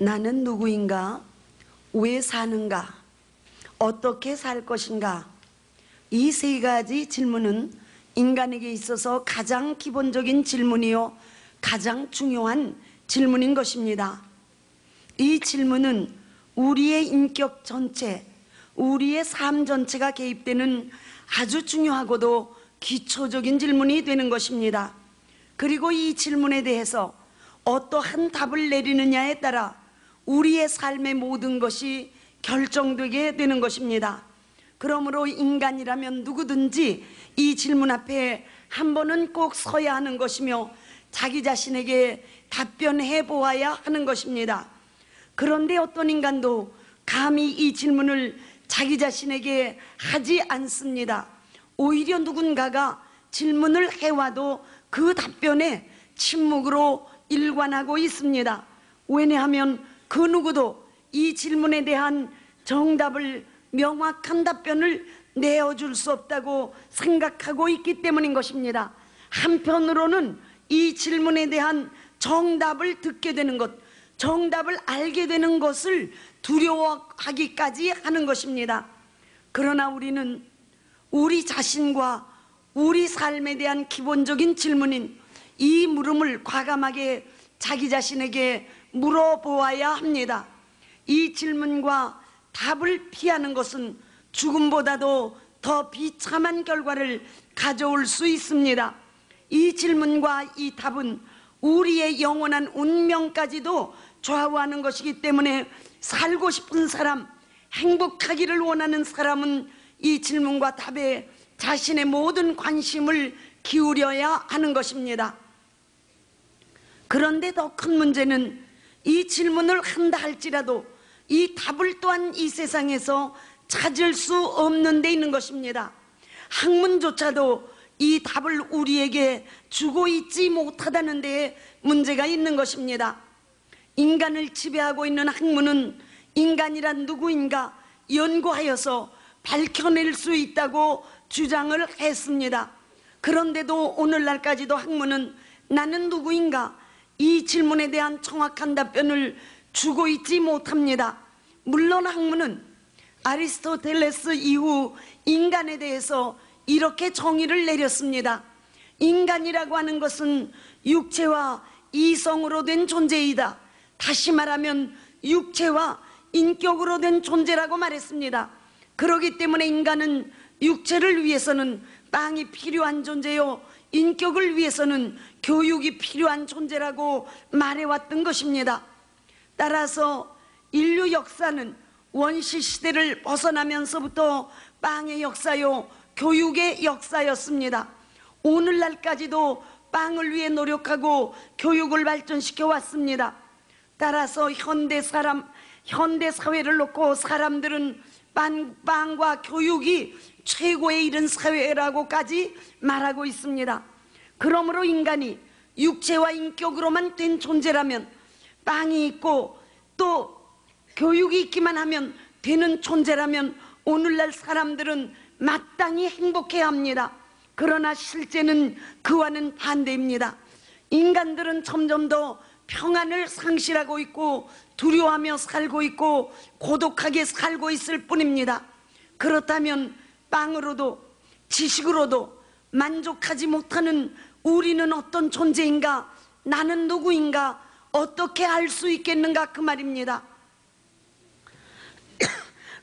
나는 누구인가? 왜 사는가? 어떻게 살 것인가? 이 세 가지 질문은 인간에게 있어서 가장 기본적인 질문이요, 가장 중요한 질문인 것입니다. 이 질문은 우리의 인격 전체, 우리의 삶 전체가 개입되는 아주 중요하고도 기초적인 질문이 되는 것입니다. 그리고 이 질문에 대해서 어떠한 답을 내리느냐에 따라 우리의 삶의 모든 것이 결정되게 되는 것입니다. 그러므로 인간이라면 누구든지 이 질문 앞에 한 번은 꼭 서야 하는 것이며 자기 자신에게 답변해 보아야 하는 것입니다. 그런데 어떤 인간도 감히 이 질문을 자기 자신에게 하지 않습니다. 오히려 누군가가 질문을 해와도 그 답변에 침묵으로 일관하고 있습니다. 왜냐하면 그 누구도 이 질문에 대한 정답을, 명확한 답변을 내어줄 수 없다고 생각하고 있기 때문인 것입니다. 한편으로는 이 질문에 대한 정답을 듣게 되는 것, 정답을 알게 되는 것을 두려워하기까지 하는 것입니다. 그러나 우리는 우리 자신과 우리 삶에 대한 기본적인 질문인 이 물음을 과감하게 자기 자신에게 물어보아야 합니다. 이 질문과 답을 피하는 것은 죽음보다도 더 비참한 결과를 가져올 수 있습니다. 이 질문과 이 답은 우리의 영원한 운명까지도 좌우하는 것이기 때문에 살고 싶은 사람, 행복하기를 원하는 사람은 이 질문과 답에 자신의 모든 관심을 기울여야 하는 것입니다. 그런데 더 큰 문제는 이 질문을 한다 할지라도 이 답을 또한 이 세상에서 찾을 수 없는 데 있는 것입니다. 학문조차도 이 답을 우리에게 주고 있지 못하다는 데에 문제가 있는 것입니다. 인간을 지배하고 있는 학문은 인간이란 누구인가 연구하여서 밝혀낼 수 있다고 주장을 했습니다. 그런데도 오늘날까지도 학문은 나는 누구인가 이 질문에 대한 정확한 답변을 주고 있지 못합니다. 물론 학문은 아리스토텔레스 이후 인간에 대해서 이렇게 정의를 내렸습니다. 인간이라고 하는 것은 육체와 이성으로 된 존재이다. 다시 말하면 육체와 인격으로 된 존재라고 말했습니다. 그렇기 때문에 인간은 육체를 위해서는 빵이 필요한 존재요, 인격을 위해서는 교육이 필요한 존재라고 말해왔던 것입니다. 따라서 인류 역사는 원시 시대를 벗어나면서부터 빵의 역사요, 교육의 역사였습니다. 오늘날까지도 빵을 위해 노력하고 교육을 발전시켜 왔습니다. 따라서 현대 사회를 놓고 사람들은 빵과 교육이 최고에 이른 사회라고까지 말하고 있습니다. 그러므로 인간이 육체와 인격으로만 된 존재라면, 빵이 있고 또 교육이 있기만 하면 되는 존재라면 오늘날 사람들은 마땅히 행복해야 합니다. 그러나 실제는 그와는 반대입니다. 인간들은 점점 더 평안을 상실하고 있고 두려워하며 살고 있고 고독하게 살고 있을 뿐입니다. 그렇다면 빵으로도 지식으로도 만족하지 못하는 우리는 어떤 존재인가, 나는 누구인가 어떻게 알 수 있겠는가, 그 말입니다.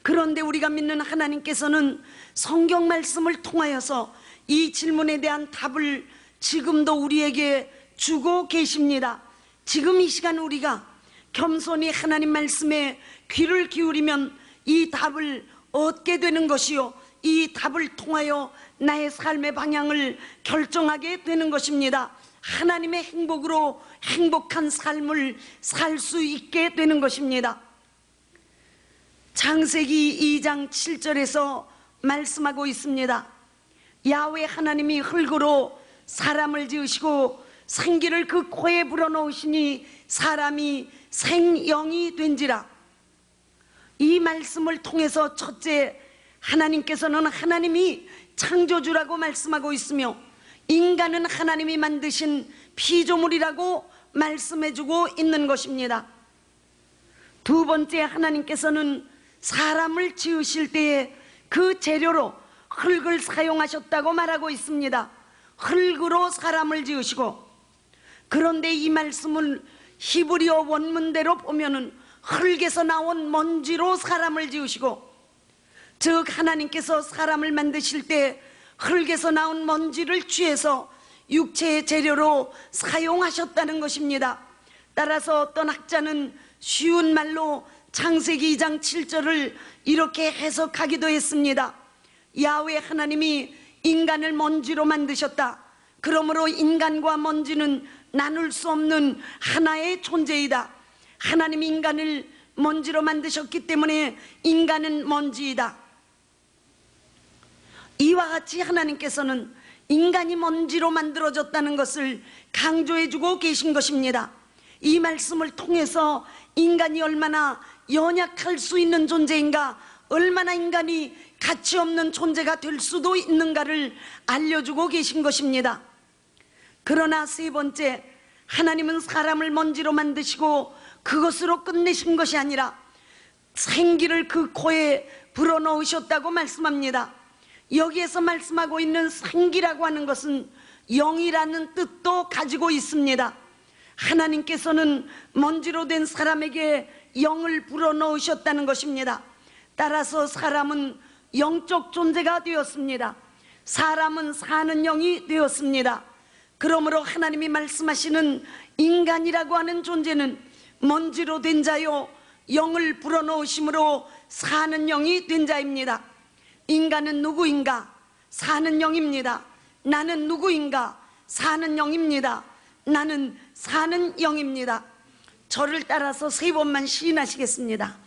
그런데 우리가 믿는 하나님께서는 성경 말씀을 통하여서 이 질문에 대한 답을 지금도 우리에게 주고 계십니다. 지금 이 시간 우리가 겸손히 하나님 말씀에 귀를 기울이면 이 답을 얻게 되는 것이요, 이 답을 통하여 나의 삶의 방향을 결정하게 되는 것입니다. 하나님의 행복으로 행복한 삶을 살 수 있게 되는 것입니다. 창세기 2장 7절에서 말씀하고 있습니다. 야훼 하나님이 흙으로 사람을 지으시고 생기를 그 코에 불어넣으시니 사람이 생영이 된지라. 이 말씀을 통해서 첫째, 하나님께서는 하나님이 창조주라고 말씀하고 있으며 인간은 하나님이 만드신 피조물이라고 말씀해주고 있는 것입니다. 두 번째, 하나님께서는 사람을 지으실 때에 그 재료로 흙을 사용하셨다고 말하고 있습니다. 흙으로 사람을 지으시고, 그런데 이 말씀을 히브리어 원문대로 보면은 흙에서 나온 먼지로 사람을 지으시고, 즉 하나님께서 사람을 만드실 때 흙에서 나온 먼지를 취해서 육체의 재료로 사용하셨다는 것입니다. 따라서 어떤 학자는 쉬운 말로 창세기 2장 7절을 이렇게 해석하기도 했습니다. 야훼 하나님이 인간을 먼지로 만드셨다. 그러므로 인간과 먼지는 나눌 수 없는 하나의 존재이다. 하나님이 인간을 먼지로 만드셨기 때문에 인간은 먼지이다. 이와 같이 하나님께서는 인간이 먼지로 만들어졌다는 것을 강조해주고 계신 것입니다. 이 말씀을 통해서 인간이 얼마나 연약할 수 있는 존재인가, 얼마나 인간이 가치 없는 존재가 될 수도 있는가를 알려주고 계신 것입니다. 그러나 세 번째, 하나님은 사람을 먼지로 만드시고 그것으로 끝내신 것이 아니라 생기를 그 코에 불어넣으셨다고 말씀합니다. 여기에서 말씀하고 있는 생기라고 하는 것은 영이라는 뜻도 가지고 있습니다. 하나님께서는 먼지로 된 사람에게 영을 불어넣으셨다는 것입니다. 따라서 사람은 영적 존재가 되었습니다. 사람은 사는 영이 되었습니다. 그러므로 하나님이 말씀하시는 인간이라고 하는 존재는 먼지로 된 자요 영을 불어넣으심으로 사는 영이 된 자입니다. 인간은 누구인가? 사는 영입니다. 나는 누구인가? 사는 영입니다. 나는 사는 영입니다. 저를 따라서 세 번만 시인하시겠습니다.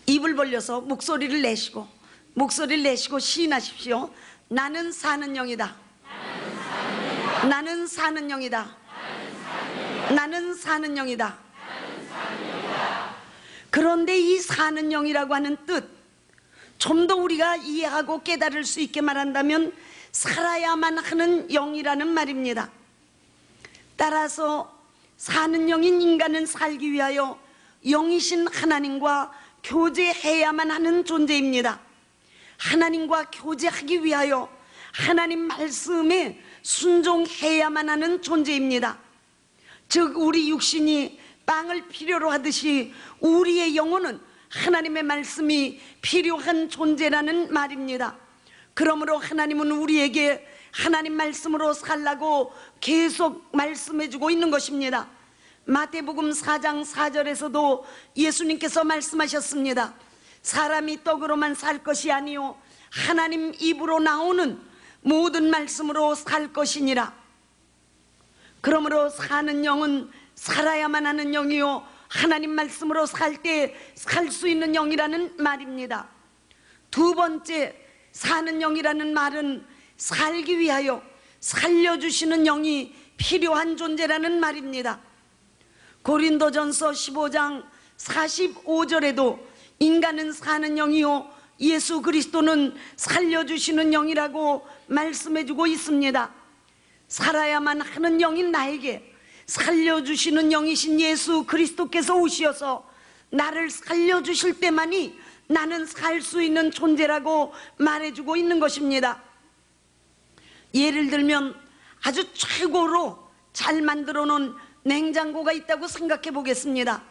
입을 벌려서 목소리를 내시고 시인하십시오. 나는 사는 영이다. 나는 사는 영이다. 나는 사는 영이다. 그런데 이 사는 영이라고 하는 뜻, 좀 더 우리가 이해하고 깨달을 수 있게 말한다면 살아야만 하는 영이라는 말입니다. 따라서 사는 영인 인간은 살기 위하여 영이신 하나님과 교제해야만 하는 존재입니다. 하나님과 교제하기 위하여 하나님 말씀에 순종해야만 하는 존재입니다. 즉 우리 육신이 빵을 필요로 하듯이 우리의 영혼은 하나님의 말씀이 필요한 존재라는 말입니다. 그러므로 하나님은 우리에게 하나님 말씀으로 살라고 계속 말씀해주고 있는 것입니다. 마태복음 4장 4절에서도 예수님께서 말씀하셨습니다. 사람이 떡으로만 살 것이 아니요 하나님 입으로 나오는 모든 말씀으로 살 것이니라. 그러므로 사는 영은 살아야만 하는 영이요 하나님 말씀으로 살 때 살 수 있는 영이라는 말입니다. 두 번째, 사는 영이라는 말은 살기 위하여 살려주시는 영이 필요한 존재라는 말입니다. 고린도전서 15장 45절에도 인간은 사는 영이요 예수 그리스도는 살려주시는 영이라고 말씀해주고 있습니다. 살아야만 하는 영인 나에게 살려주시는 영이신 예수 그리스도께서 오시어서 나를 살려주실 때만이 나는 살 수 있는 존재라고 말해주고 있는 것입니다. 예를 들면 아주 최고로 잘 만들어 놓은 냉장고가 있다고 생각해 보겠습니다.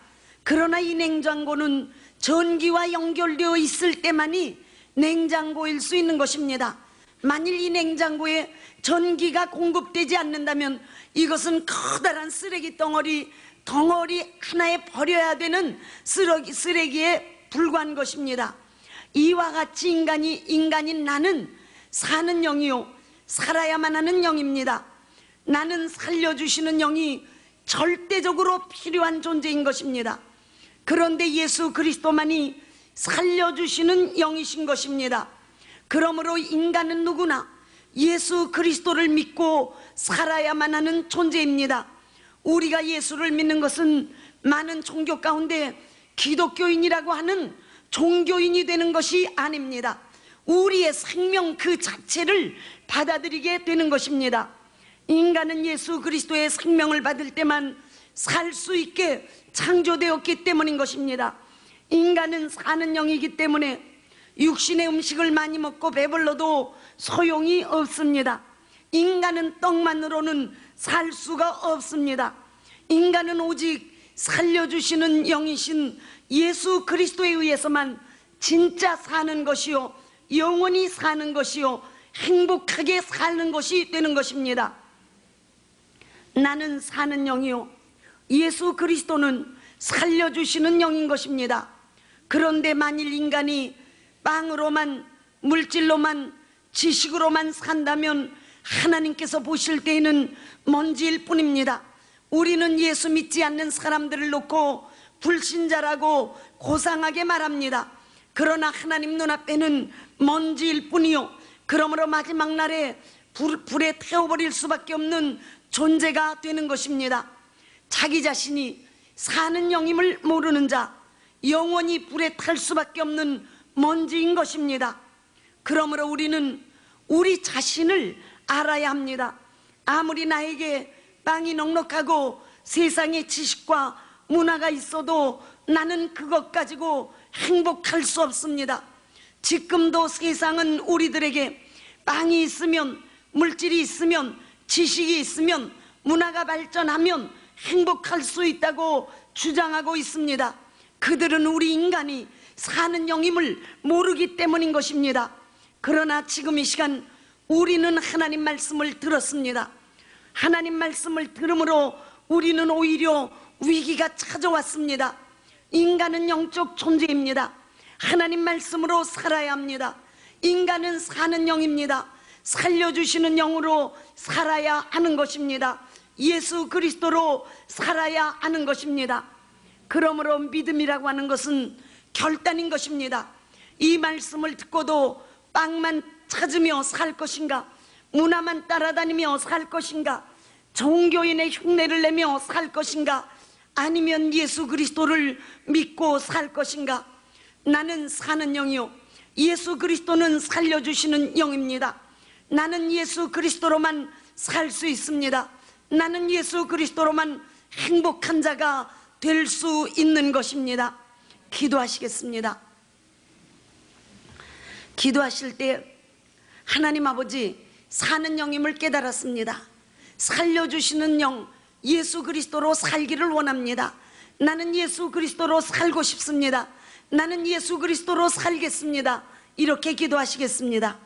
그러나 이 냉장고는 전기와 연결되어 있을 때만이 냉장고일 수 있는 것입니다. 만일 이 냉장고에 전기가 공급되지 않는다면 이것은 커다란 쓰레기 덩어리 하나에 버려야 되는 쓰레기에 불과한 것입니다. 이와 같이 인간인 나는 사는 영이요 살아야만 하는 영입니다. 나는 살려주시는 영이 절대적으로 필요한 존재인 것입니다. 그런데 예수 그리스도만이 살려주시는 영이신 것입니다. 그러므로 인간은 누구나 예수 그리스도를 믿고 살아야만 하는 존재입니다. 우리가 예수를 믿는 것은 많은 종교 가운데 기독교인이라고 하는 종교인이 되는 것이 아닙니다. 우리의 생명 그 자체를 받아들이게 되는 것입니다. 인간은 예수 그리스도의 생명을 받을 때만 살 수 있게 창조되었기 때문인 것입니다. 인간은 사는 영이기 때문에 육신의 음식을 많이 먹고 배불러도 소용이 없습니다. 인간은 떡만으로는 살 수가 없습니다. 인간은 오직 살려주시는 영이신 예수 그리스도에 의해서만 진짜 사는 것이요, 영원히 사는 것이요, 행복하게 사는 것이 되는 것입니다. 나는 사는 영이요, 예수 그리스도는 살려주시는 영인 것입니다. 그런데 만일 인간이 빵으로만, 물질로만, 지식으로만 산다면 하나님께서 보실 때에는 먼지일 뿐입니다. 우리는 예수 믿지 않는 사람들을 놓고 불신자라고 고상하게 말합니다. 그러나 하나님 눈앞에는 먼지일 뿐이요, 그러므로 마지막 날에 불에 태워버릴 수밖에 없는 존재가 되는 것입니다. 자기 자신이 사는 영임을 모르는 자, 영원히 불에 탈 수밖에 없는 먼지인 것입니다. 그러므로 우리는 우리 자신을 알아야 합니다. 아무리 나에게 빵이 넉넉하고 세상의 지식과 문화가 있어도 나는 그것 가지고 행복할 수 없습니다. 지금도 세상은 우리들에게 빵이 있으면, 물질이 있으면, 지식이 있으면, 문화가 발전하면 행복할 수 있다고 주장하고 있습니다. 그들은 우리 인간이 사는 영임을 모르기 때문인 것입니다. 그러나 지금 이 시간 우리는 하나님 말씀을 들었습니다. 하나님 말씀을 들음으로 우리는 오히려 위기가 찾아왔습니다. 인간은 영적 존재입니다. 하나님 말씀으로 살아야 합니다. 인간은 사는 영입니다. 살려주시는 영으로 살아야 하는 것입니다. 예수 그리스도로 살아야 하는 것입니다. 그러므로 믿음이라고 하는 것은 결단인 것입니다. 이 말씀을 듣고도 빵만 찾으며 살 것인가, 문화만 따라다니며 살 것인가, 종교인의 흉내를 내며 살 것인가, 아니면 예수 그리스도를 믿고 살 것인가. 나는 사는 영이요, 예수 그리스도는 살려주시는 영입니다. 나는 예수 그리스도로만 살 수 있습니다. 나는 예수 그리스도로만 행복한 자가 될 수 있는 것입니다. 기도하시겠습니다. 기도하실 때 하나님 아버지, 사는 영임을 깨달았습니다. 살려주시는 영, 예수 그리스도로 살기를 원합니다. 나는 예수 그리스도로 살고 싶습니다. 나는 예수 그리스도로 살겠습니다. 이렇게 기도하시겠습니다.